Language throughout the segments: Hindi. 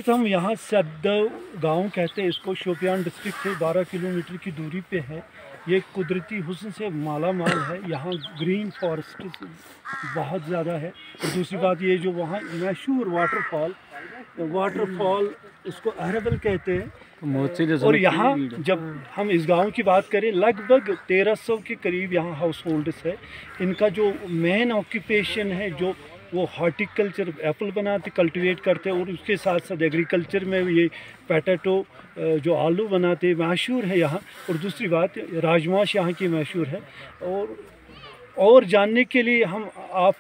वक्त हम यहाँ सद्दव गांव कहते हैं इसको, शोपियान डिस्ट्रिक्ट से 12 किलोमीटर की दूरी पे है। ये कुदरती हुस्न से माला माल है। यहाँ ग्रीन फॉरेस्ट बहुत ज़्यादा है। और दूसरी बात ये जो वहाँ मशहूर वाटरफॉल इसको अहरबल कहते हैं। और यहाँ जब हम इस गांव की बात करें, लगभग 1300 के करीब यहाँ हाउस होल्ड्स है। इनका जो मेन ऑक्यूपेशन है जो वो हॉर्टिकल्चर, एप्पल बनाते, कल्टीवेट करते हैं, और उसके साथ साथ एग्रीकल्चर में ये पोटैटो जो आलू बनाते मशहूर है यहाँ। और दूसरी बात राजमाश यहाँ की मशहूर है। और जानने के लिए हम आप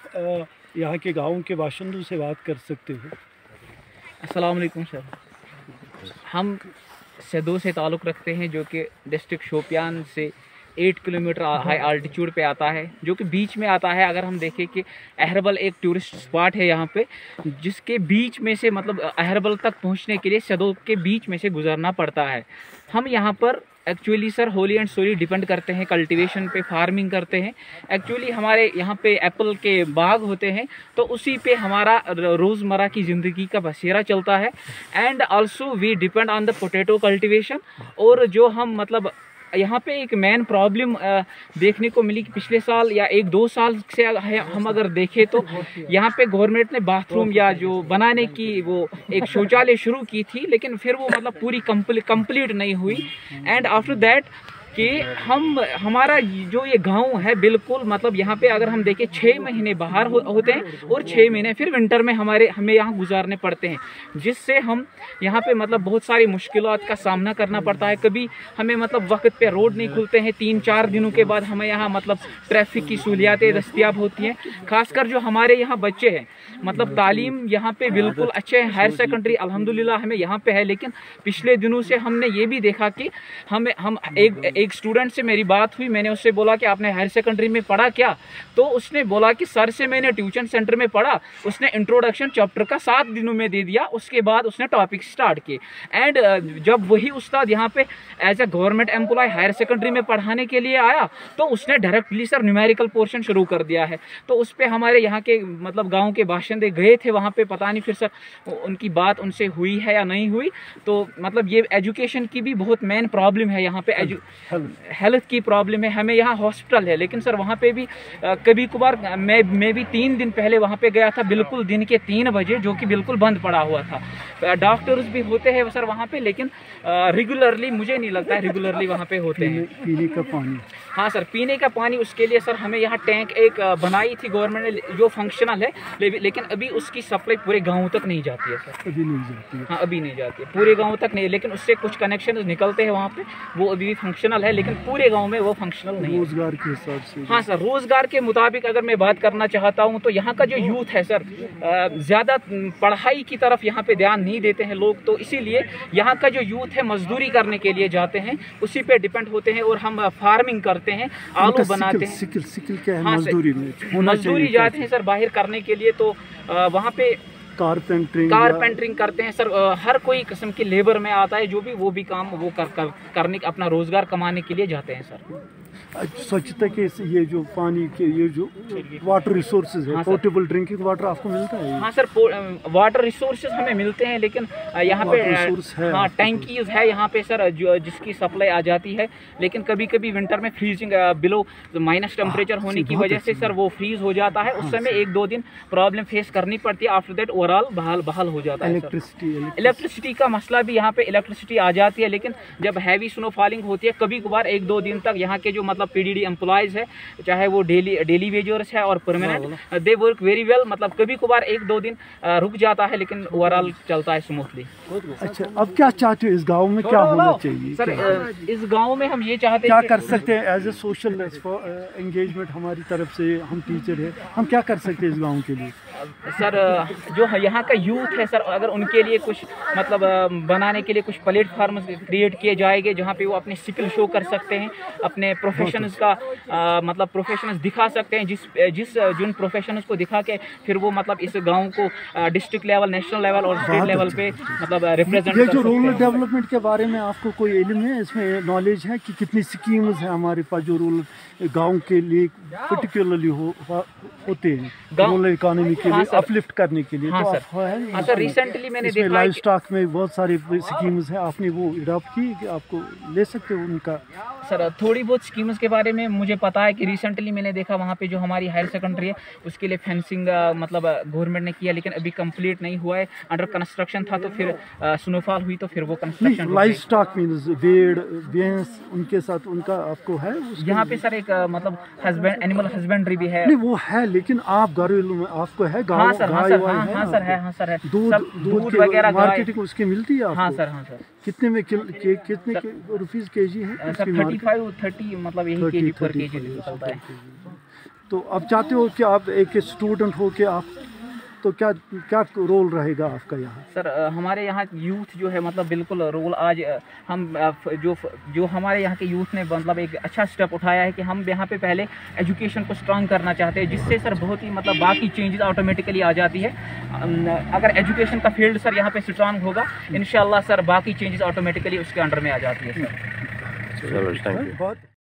यहाँ के गाँव के बाशिंदों से बात कर सकते हो। अस्सलाम वालेकुम सर, हम सदो से ताल्लुक़ रखते हैं जो कि डिस्ट्रिक्ट शोपियान से 8 किलोमीटर हाई आल्टीट्यूड पे आता है, जो कि बीच में आता है। अगर हम देखें कि अहरबल एक टूरिस्ट स्पॉट है यहाँ पे, जिसके बीच में से मतलब अहरबल तक पहुँचने के लिए सदो के बीच में से गुजरना पड़ता है। हम यहाँ पर actually sir wholly and solely depend करते हैं, कल्टीवेशन पे, फार्मिंग करते हैं। एक्चुअली हमारे यहाँ पे एप्पल के बाग होते हैं, तो उसी पे हमारा रोज़मर्रा की ज़िंदगी का बसेरा चलता है। And also we depend on the potato cultivation. और जो हम मतलब यहाँ पे एक मेन प्रॉब्लम देखने को मिली कि पिछले साल या 1-2 साल से हम अगर देखें तो यहाँ पे गवर्नमेंट ने बाथरूम या जो बनाने की वो एक शौचालय शुरू की थी, लेकिन फिर वो मतलब पूरी कंप्लीट नहीं हुई। एंड आफ्टर दैट कि हमारा जो ये गांव है बिल्कुल मतलब यहाँ पे अगर हम देखें 6 महीने बाहर होते हैं और 6 महीने फिर विंटर में हमें यहाँ गुजारने पड़ते हैं, जिससे हम यहाँ पे मतलब बहुत सारी मुश्किलात का सामना करना पड़ता है। कभी हमें मतलब वक्त पे रोड नहीं खुलते हैं, 3-4 दिनों के बाद हमें यहाँ मतलब ट्रैफिक की सहूलियातें दस्तियाब होती हैं। खासकर जो हमारे यहाँ बच्चे हैं, मतलब तालीम यहाँ पे बिल्कुल अच्छे हैं। हायर सेकेंडरी अल्हम्दुलिल्लाह हमें यहाँ पे है, लेकिन पिछले दिनों से हमने ये भी देखा कि हम एक स्टूडेंट से मेरी बात हुई, मैंने उससे बोला कि आपने हायर सेकेंडरी में पढ़ा क्या? तो उसने बोला कि सर से मैंने ट्यूशन सेंटर में पढ़ा। उसने इंट्रोडक्शन चैप्टर का 7 दिनों में दे दिया, उसके बाद उसने टॉपिक स्टार्ट किए। एंड जब वही उस्ताद यहाँ पे as a government employ higher secondary में पढ़ाने के लिए आया, तो उसने डायरेक्टली सर न्यूमेरिकल पोर्शन शुरू कर दिया है। तो उस पर हमारे यहाँ के मतलब गाँव के बाशिंदे गए थे वहाँ पे, पता नहीं फिर सर उनकी बात उनसे हुई है या नहीं हुई। तो मतलब ये एजुकेशन की भी बहुत मेन प्रॉब्लम है यहाँ पे, हेल्थ की प्रॉब्लम है। हमें यहाँ हॉस्पिटल है, लेकिन सर वहाँ पे भी कभी कभार मैं भी 3 दिन पहले वहाँ पे गया था, बिल्कुल दिन के 3 बजे, जो कि बिल्कुल बंद पड़ा हुआ था। डॉक्टर्स भी होते हैं सर वहाँ पे, लेकिन रेगुलरली मुझे नहीं लगता है रेगुलरली वहाँ पे होते हैं। पीने का पानी, हाँ सर, पीने का पानी, उसके लिए सर हमें यहाँ टैंक एक बनाई थी गवर्नमेंट ने जो फंक्शनल है, लेकिन अभी उसकी सप्लाई पूरे गाँव तक नहीं जाती है सर। अभी नहीं जाती है? हाँ अभी नहीं जाती है, पूरे गाँव तक नहीं, लेकिन उससे कुछ कनेक्शन निकलते हैं वहाँ पे, वो अभी भी फंक्शनल है, लेकिन पूरे गांव में वो फंक्शनल नहीं है। रोजगार के हिसाब से? हाँ सर, रोजगार के मुताबिक अगर मैं बात करना चाहता हूँ तो यहाँ का जो यूथ है सर, ज़्यादा पढ़ाई की तरफ यहाँ पे ध्यान नहीं देते हैं लोग, तो इसीलिए यहाँ का जो यूथ है मजदूरी करने के लिए जाते हैं, उसी पे डिपेंड होते हैं। और हम फार्मिंग करते हैं, आलू बनाते हैं। सिकिल क्या है? हाँ मजदूरी में मजदूरी जाते हैं सर बाहर करने के लिए, तो वहाँ पे कारपेंटरिंग करते हैं सर। हर कोई किस्म की लेबर में आता है, जो भी वो भी काम वो करने अपना रोजगार कमाने के लिए जाते हैं सर। स्वच्छता के ये जो पानी के ये जो वाटर रिसोर्सेज है, हाँ पोर्टेबल ड्रिंकिंग वाटर आपको मिलता है? हाँ सर, वाटर रिसोर्सेज हमें मिलते हैं, लेकिन यहाँ पे हाँ टैंकीज है यहाँ पे सर, जिसकी सप्लाई आ जाती है। लेकिन कभी कभी विंटर में फ्रीजिंग बिलो माइनस टेम्परेचर होने की वजह से सर वो फ्रीज हो जाता है। उस समय 1-2 दिन प्रॉब्लम फेस करनी पड़ती है। आफ्टर दैट ओवरऑल बहाल हो जाता है। इलेक्ट्रिसिटी का मसला भी यहाँ पे, इलेक्ट्रिसिटी आ जाती है, लेकिन जब हैवी स्नो फॉलिंग होती है कभी कभार 1-2 दिन तक यहाँ के जो मतलब पीडीडी एम्प्लॉयज है, चाहे वो डेली वेजर्स है और permanent, they work very well. मतलब कभी कभार 1-2 दिन रुक जाता है, लेकिन ओवरऑल चलता है स्मूथली। अच्छा, अब क्या चाहते हो इस गांव में, क्या होना चाहिए सर? इस गांव में हम ये चाहते हैं, क्या कर सकते हैं एज ए सोशल एंगेजमेंट हमारी तरफ से? हम टीचर हैं, हम क्या कर सकते हैं इस गाँव के लिए? सर जो यहाँ का यूथ है सर, अगर उनके लिए कुछ मतलब बनाने के लिए कुछ प्लेटफार्म क्रिएट किए जाएंगे, जहाँ पे वो अपने स्किल शो कर सकते हैं, अपने प्रोफेशंस का मतलब प्रोफेशंस दिखा सकते हैं, जिन प्रोफेशंस को दिखा के फिर वो मतलब इस गांव को डिस्ट्रिक्ट लेवल, नेशनल लेवल और स्टेट लेवल पे मतलब रिप्रेजेंट ये जो रूरल डेवलपमेंट के बारे में आपको कोई इल्म है, इसमें नॉलेज है कि कितनी स्कीम्स हैं हमारे पास जो रूरल गांव के लिए पर्टिकुलरली होते हैं रूरल इकोनॉमी के लिए अपलिफ्ट करने के लिए? हाँ सर, रिसेंटली मैंने देखा लाइव स्टॉक में बहुत सारी स्कीम्स हैं, आपने वो अडॉप्ट की कि आपको ले सकते हो उनका? सर थोड़ी बहुत स्कीम्स के बारे में मुझे पता है कि रिसेंटली मैंने देखा वहाँ पे जो हमारी हायर सेकेंडरी है उसके लिए फेंसिंग मतलब गवर्नमेंट ने किया, लेकिन अभी कंप्लीट नहीं हुआ है, अंडर कंस्ट्रक्शन था। तो फिर स्नोफॉल हुई तो फिर वो कंस्ट्रक्शन। लाइव स्टॉक मींस भेड़, भैंस, उनके साथ उनका आपको है यहाँ पे सर एक मतलब एनिमल हस्बेंड्री भी है। नहीं वो है, लेकिन आप घरेलू में आपको है गाय? हाँ सर है दूध वगैरह मार्केटिंग उसकी मिलती है? हाँ सर। कितने में कितने रुपीस केजी है? सर 35-30 मतलब यही केजी पर केजी निकलता है। तो अब चाहते हो कि आप एक स्टूडेंट हो के आप तो क्या रोल रहेगा आपका यहाँ? सर हमारे यहाँ यूथ जो है मतलब बिल्कुल रोल आज हम जो हमारे यहाँ के यूथ ने मतलब एक अच्छा स्टेप उठाया है कि हम यहाँ पे पहले एजुकेशन को स्ट्रांग करना चाहते हैं, जिससे सर बहुत ही मतलब बाकी चेंजेस ऑटोमेटिकली आ जाती है। अगर एजुकेशन का फील्ड सर यहाँ पे स्ट्रांग होगा इंशाल्लाह सर बाकी चेंजेस ऑटोमेटिकली उसके अंडर में आ जाती है सर। चलो थैंक यू।